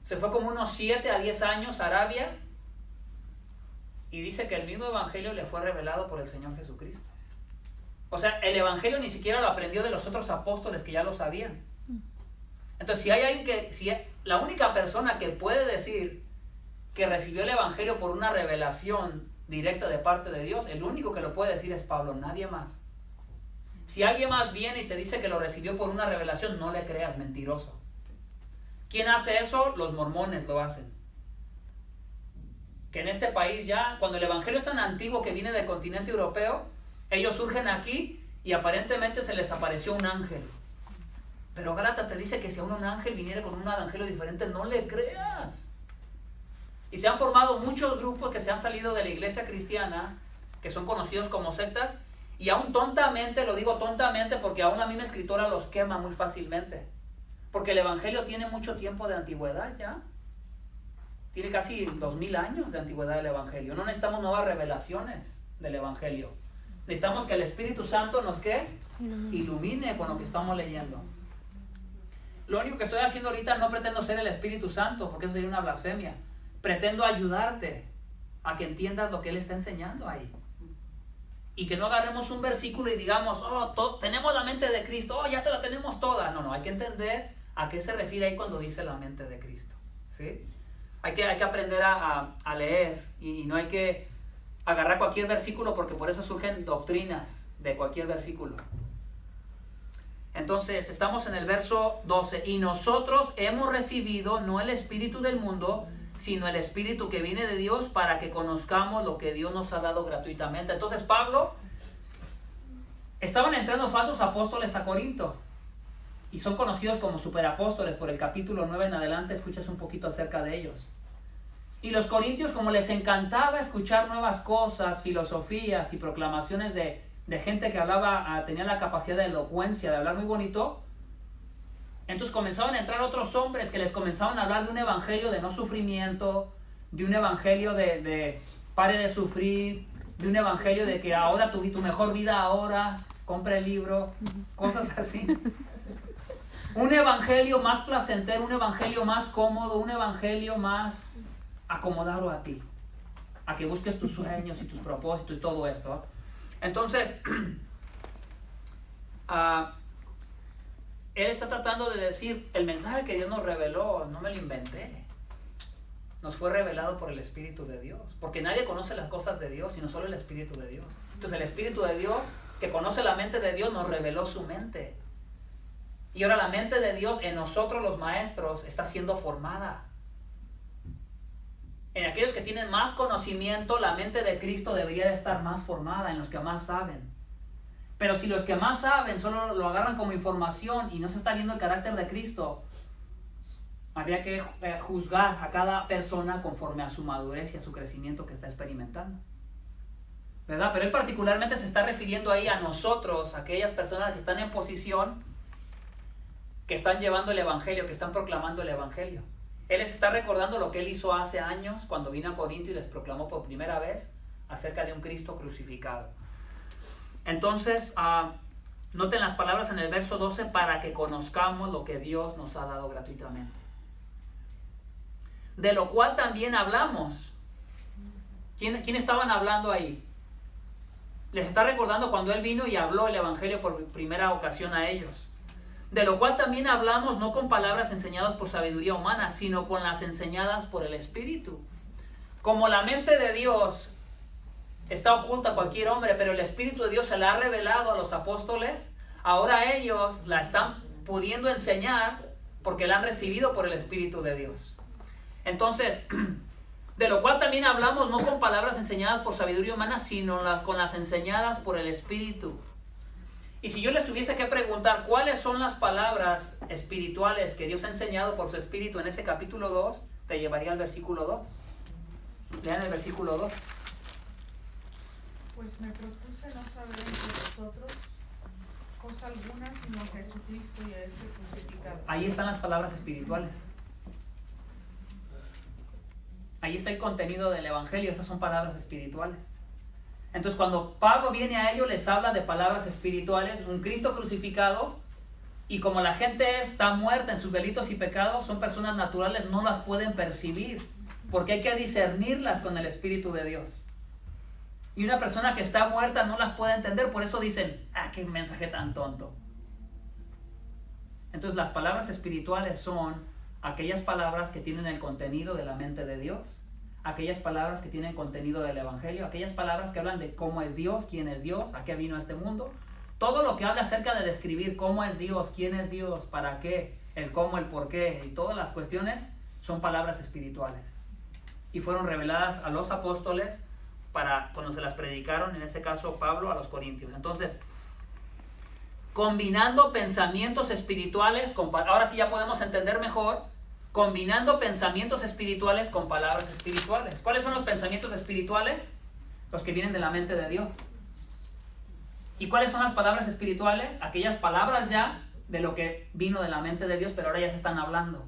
Se fue como unos 7 a 10 años a Arabia y dice que el mismo evangelio le fue revelado por el Señor Jesucristo. O sea, el evangelio ni siquiera lo aprendió de los otros apóstoles que ya lo sabían. Entonces, si hay alguien la única persona que puede decir que recibió el evangelio por una revelación directa de parte de Dios, el único que lo puede decir es Pablo, nadie más. Si alguien más viene y te dice que lo recibió por una revelación, no le creas, mentiroso. ¿Quién hace eso? Los mormones lo hacen. Que en este país ya, cuando el evangelio es tan antiguo que viene del continente europeo, ellos surgen aquí y aparentemente se les apareció un ángel. Pero Gálatas te dice que si a un ángel viniera con un evangelio diferente, no le creas. Y se han formado muchos grupos que se han salido de la iglesia cristiana, que son conocidos como sectas, y aún tontamente, lo digo tontamente porque aún la misma escritora los quema muy fácilmente. Porque el evangelio tiene mucho tiempo de antigüedad ya. Tiene casi 2000 años de antigüedad del evangelio. No necesitamos nuevas revelaciones del evangelio. Necesitamos que el Espíritu Santo nos ilumine con lo que estamos leyendo. Lo único que estoy haciendo ahorita, no pretendo ser el Espíritu Santo, porque eso sería una blasfemia. Pretendo ayudarte a que entiendas lo que Él está enseñando ahí. Y que no agarremos un versículo y digamos, tenemos la mente de Cristo, ya te la tenemos toda. No, hay que entender a qué se refiere ahí cuando dice la mente de Cristo. ¿Sí? Hay que aprender a leer y no hay que agarrar cualquier versículo, porque por eso surgen doctrinas de cualquier versículo. Entonces, estamos en el verso 12. Y nosotros hemos recibido no el espíritu del mundo, sino el espíritu que viene de Dios, para que conozcamos lo que Dios nos ha dado gratuitamente. Entonces, Pablo, estaban entrando falsos apóstoles a Corinto. Y son conocidos como superapóstoles. Por el capítulo 9 en adelante, escuchas un poquito acerca de ellos. Y los corintios, como les encantaba escuchar nuevas cosas, filosofías y proclamaciones de gente que hablaba, tenía la capacidad de elocuencia, de hablar muy bonito, entonces comenzaban a entrar otros hombres que les comenzaban a hablar de un evangelio de no sufrimiento, de un evangelio de pare de sufrir, de un evangelio de que ahora tu mejor vida ahora, compra el libro, cosas así. Un evangelio más placentero, un evangelio más cómodo, un evangelio más acomodado a ti, a que busques tus sueños y tus propósitos y todo esto. Entonces, él está tratando de decir, el mensaje que Dios nos reveló, no me lo inventé. Nos fue revelado por el Espíritu de Dios. Porque nadie conoce las cosas de Dios, sino solo el Espíritu de Dios. Entonces el Espíritu de Dios, que conoce la mente de Dios, nos reveló su mente. Y ahora la mente de Dios en nosotros los maestros está siendo formada. En aquellos que tienen más conocimiento, la mente de Cristo debería de estar más formada, en los que más saben. Pero si los que más saben solo lo agarran como información y no se está viendo el carácter de Cristo, habría que juzgar a cada persona conforme a su madurez y a su crecimiento que está experimentando, ¿verdad? Pero él particularmente se está refiriendo ahí a nosotros, a aquellas personas que están en posición, que están llevando el evangelio, que están proclamando el evangelio. Él les está recordando lo que él hizo hace años cuando vino a Corinto y les proclamó por primera vez acerca de un Cristo crucificado. Entonces, noten las palabras en el verso 12, para que conozcamos lo que Dios nos ha dado gratuitamente. De lo cual también hablamos. ¿Quién estaban hablando ahí? Les está recordando cuando él vino y habló el evangelio por primera ocasión a ellos. De lo cual también hablamos, no con palabras enseñadas por sabiduría humana, sino con las enseñadas por el Espíritu. Como la mente de Dios está oculta a cualquier hombre, pero el Espíritu de Dios se la ha revelado a los apóstoles, ahora ellos la están pudiendo enseñar porque la han recibido por el Espíritu de Dios. Entonces, de lo cual también hablamos, no con palabras enseñadas por sabiduría humana, sino con las enseñadas por el Espíritu. Y si yo les tuviese que preguntar cuáles son las palabras espirituales que Dios ha enseñado por su Espíritu en ese capítulo 2, te llevaría al versículo 2. Lean el versículo 2. Pues me propuse no saber entre vosotros cosa alguna, sino a Jesucristo y a este crucificado. Ahí están las palabras espirituales. Ahí está el contenido del evangelio, esas son palabras espirituales. Entonces cuando Pablo viene a ellos les habla de palabras espirituales, un Cristo crucificado, y como la gente está muerta en sus delitos y pecados, son personas naturales, no las pueden percibir, porque hay que discernirlas con el Espíritu de Dios. Y una persona que está muerta no las puede entender, por eso dicen, qué mensaje tan tonto. Entonces las palabras espirituales son aquellas palabras que tienen el contenido de la mente de Dios, aquellas palabras que tienen contenido del evangelio, aquellas palabras que hablan de cómo es Dios, quién es Dios, a qué vino a este mundo. Todo lo que habla acerca de describir cómo es Dios, quién es Dios, para qué, el cómo, el por qué y todas las cuestiones son palabras espirituales. Y fueron reveladas a los apóstoles para cuando se las predicaron, en este caso Pablo, a los corintios. Entonces, combinando pensamientos espirituales, ahora sí ya podemos entender mejor, combinando pensamientos espirituales con palabras espirituales. ¿Cuáles son los pensamientos espirituales? Los que vienen de la mente de Dios. ¿Y cuáles son las palabras espirituales? Aquellas palabras ya de lo que vino de la mente de Dios, pero ahora ya se están hablando.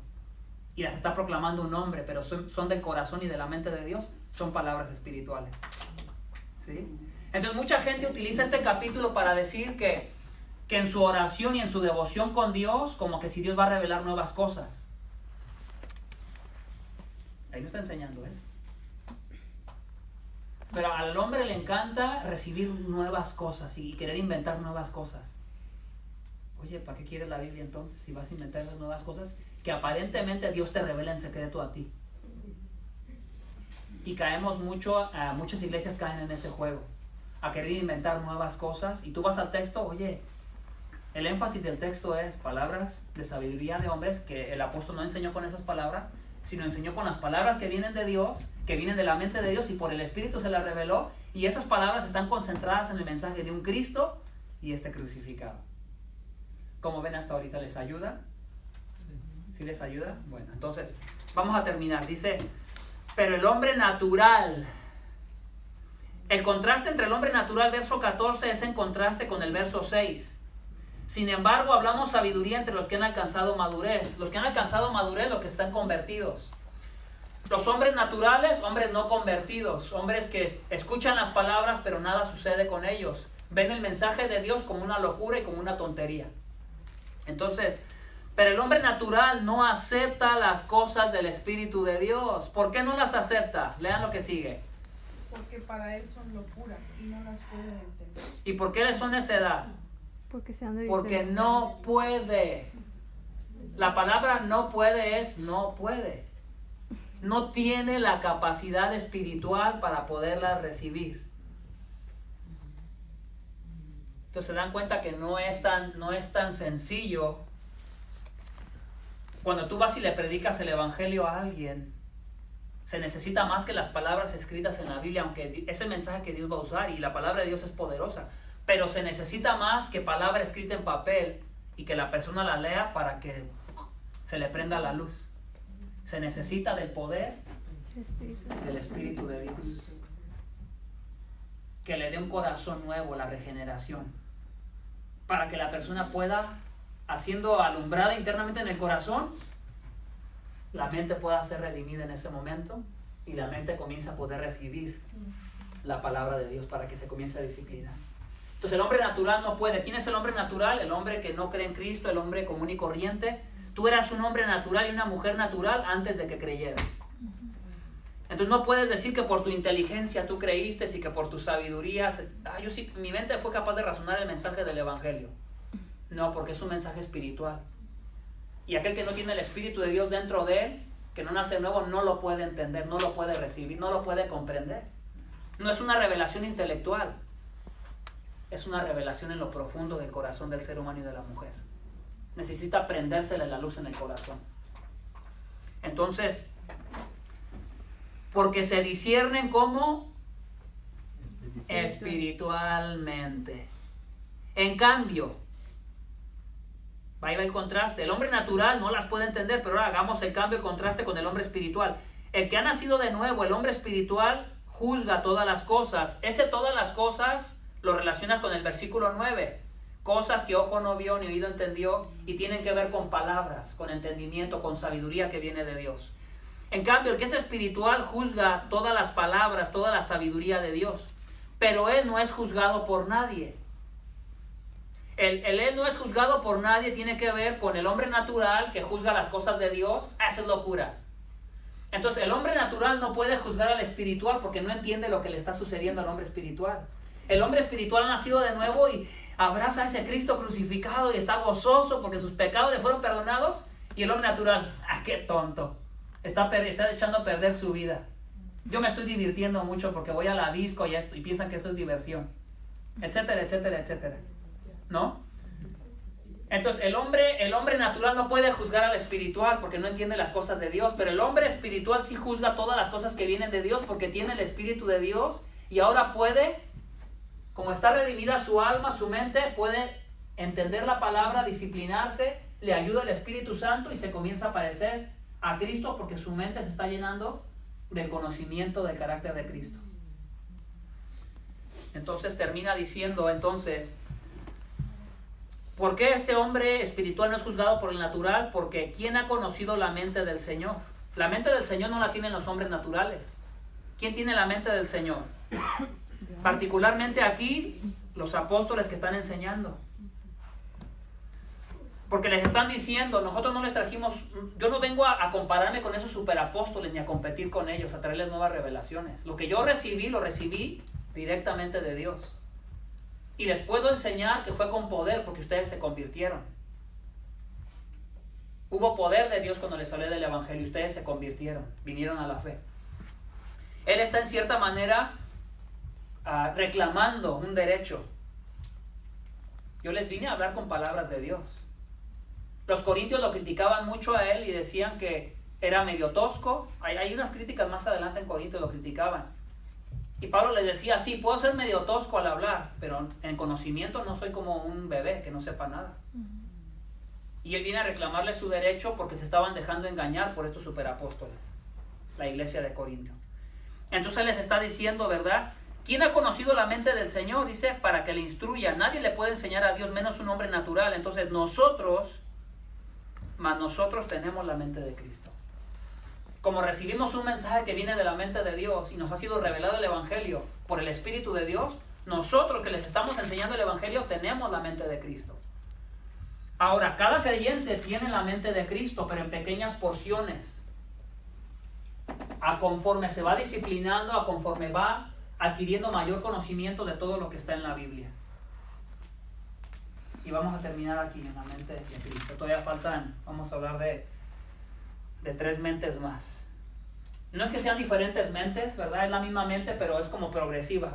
Y las está proclamando un hombre, pero son del corazón y de la mente de Dios, son palabras espirituales. ¿Sí? Entonces mucha gente utiliza este capítulo para decir que en su oración y en su devoción con Dios, como que si Dios va a revelar nuevas cosas. Ahí no está enseñando eso. Pero al hombre le encanta recibir nuevas cosas y querer inventar nuevas cosas. Oye, ¿para qué quieres la Biblia entonces? Si vas a inventar esas nuevas cosas que aparentemente Dios te revela en secreto a ti. Y caemos muchas iglesias caen en ese juego, a querer inventar nuevas cosas. Y tú vas al texto, oye, el énfasis del texto es palabras de sabiduría de hombres, que el apóstol no enseñó con esas palabras, sino enseñó con las palabras que vienen de Dios, que vienen de la mente de Dios, y por el Espíritu se las reveló, y esas palabras están concentradas en el mensaje de un Cristo y este crucificado. ¿Cómo ven hasta ahorita? ¿Les ayuda? ¿Sí les ayuda? Bueno, entonces vamos a terminar. Dice, pero el hombre natural, el contraste entre el hombre natural, verso 14, es en contraste con el verso 6. Sin embargo, hablamos sabiduría entre los que han alcanzado madurez. Los que han alcanzado madurez, los que están convertidos. Los hombres naturales, hombres no convertidos. Hombres que escuchan las palabras, pero nada sucede con ellos. Ven el mensaje de Dios como una locura y como una tontería. Entonces, pero el hombre natural no acepta las cosas del Espíritu de Dios. ¿Por qué no las acepta? Lean lo que sigue. Porque para él son locura y no las puede entender. ¿Y por qué le son necedad? Porque no puede. La palabra no puede es no puede. No tiene la capacidad espiritual para poderla recibir. Entonces se dan cuenta que no es tan sencillo. Cuando tú vas y le predicas el evangelio a alguien, se necesita más que las palabras escritas en la Biblia, aunque es el mensaje que Dios va a usar y la palabra de Dios es poderosa. pero se necesita más que palabra escrita en papel y que la persona la lea para que se le prenda la luz. Se necesita del poder del Espíritu de Dios, que le dé un corazón nuevo, la regeneración, para que la persona pueda, haciendo alumbrada internamente en el corazón, la mente pueda ser redimida en ese momento y la mente comienza a poder recibir la palabra de Dios para que se comience a disciplinar. Entonces el hombre natural no puede. ¿Quién es el hombre natural? El hombre que no cree en Cristo, el hombre común y corriente. Tú eras un hombre natural y una mujer natural antes de que creyeras. Entonces no puedes decir que por tu inteligencia tú creíste y que por tu sabiduría, yo sí, mi mente fue capaz de razonar el mensaje del Evangelio. No, porque es un mensaje espiritual. Y aquel que no tiene el Espíritu de Dios dentro de él, que no nace de nuevo, no lo puede entender, no lo puede recibir, no lo puede comprender. No es una revelación intelectual, es una revelación en lo profundo del corazón del ser humano y de la mujer. Necesita prendérsele la luz en el corazón. Entonces, porque se disciernen como espiritualmente. En cambio, ahí va el contraste. El hombre natural no las puede entender, pero ahora hagamos el cambio, el contraste con el hombre espiritual. El que ha nacido de nuevo, el hombre espiritual, juzga todas las cosas. Ese todas las cosas lo relacionas con el versículo 9. Cosas que ojo no vio ni oído entendió, y tienen que ver con palabras, con entendimiento, con sabiduría que viene de Dios. En cambio, el que es espiritual juzga todas las palabras, toda la sabiduría de Dios. Pero él no es juzgado por nadie. Él no es juzgado por nadie tiene que ver con el hombre natural que juzga las cosas de Dios. Esa es locura. Entonces el hombre natural no puede juzgar al espiritual porque no entiende lo que le está sucediendo al hombre espiritual. El hombre espiritual ha nacido de nuevo y abraza a ese Cristo crucificado y está gozoso porque sus pecados le fueron perdonados. Y el hombre natural, qué tonto, está echando a perder su vida. Yo me estoy divirtiendo mucho porque voy a la disco y piensan que eso es diversión, etcétera, etcétera, etcétera, ¿no? Entonces el hombre natural no puede juzgar al espiritual porque no entiende las cosas de Dios, pero el hombre espiritual sí juzga todas las cosas que vienen de Dios porque tiene el Espíritu de Dios y ahora puede, como está redimida su alma, su mente, puede entender la palabra, disciplinarse, le ayuda el Espíritu Santo y se comienza a parecer a Cristo porque su mente se está llenando del conocimiento del carácter de Cristo. Entonces termina diciendo, ¿por qué este hombre espiritual no es juzgado por el natural? Porque ¿quién ha conocido la mente del Señor? La mente del Señor no la tienen los hombres naturales. ¿Quién tiene la mente del Señor? Particularmente aquí, los apóstoles que están enseñando. Porque les están diciendo, nosotros no les trajimos, yo no vengo a compararme con esos superapóstoles ni a competir con ellos, a traerles nuevas revelaciones. Lo que yo recibí, lo recibí directamente de Dios. Y les puedo enseñar que fue con poder porque ustedes se convirtieron. Hubo poder de Dios cuando les hablé del Evangelio. Ustedes se convirtieron, vinieron a la fe. Él está en cierta manera reclamando un derecho. Yo les vine a hablar con palabras de Dios. Los corintios lo criticaban mucho a él y decían que era medio tosco. Hay unas críticas más adelante en Corintios, lo criticaban. Y Pablo les decía, sí, puedo ser medio tosco al hablar, pero en conocimiento no soy como un bebé que no sepa nada. Y él viene a reclamarle su derecho porque se estaban dejando engañar por estos superapóstoles, la iglesia de Corinto. Entonces él les está diciendo, ¿verdad? ¿Quién ha conocido la mente del Señor? Dice, para que le instruya. Nadie le puede enseñar a Dios menos un hombre natural. Entonces nosotros tenemos la mente de Cristo. Como recibimos un mensaje que viene de la mente de Dios y nos ha sido revelado el Evangelio por el Espíritu de Dios, nosotros que les estamos enseñando el Evangelio tenemos la mente de Cristo. Ahora, cada creyente tiene la mente de Cristo, pero en pequeñas porciones. A conforme se va disciplinando, a conforme va adquiriendo mayor conocimiento de todo lo que está en la Biblia. Y vamos a terminar aquí en la mente de Cristo. Todavía faltan, vamos a hablar de 3 mentes más. No es que sean diferentes mentes, ¿verdad? Es la misma mente, pero es como progresiva.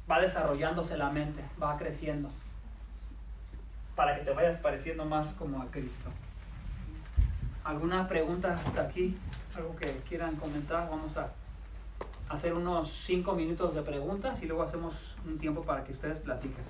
Va desarrollándose la mente, va creciendo. Para que te vayas pareciendo más como a Cristo. ¿Alguna pregunta hasta aquí? ¿Algo que quieran comentar? Vamos a hacer unos 5 minutos de preguntas y luego hacemos un tiempo para que ustedes platiquen.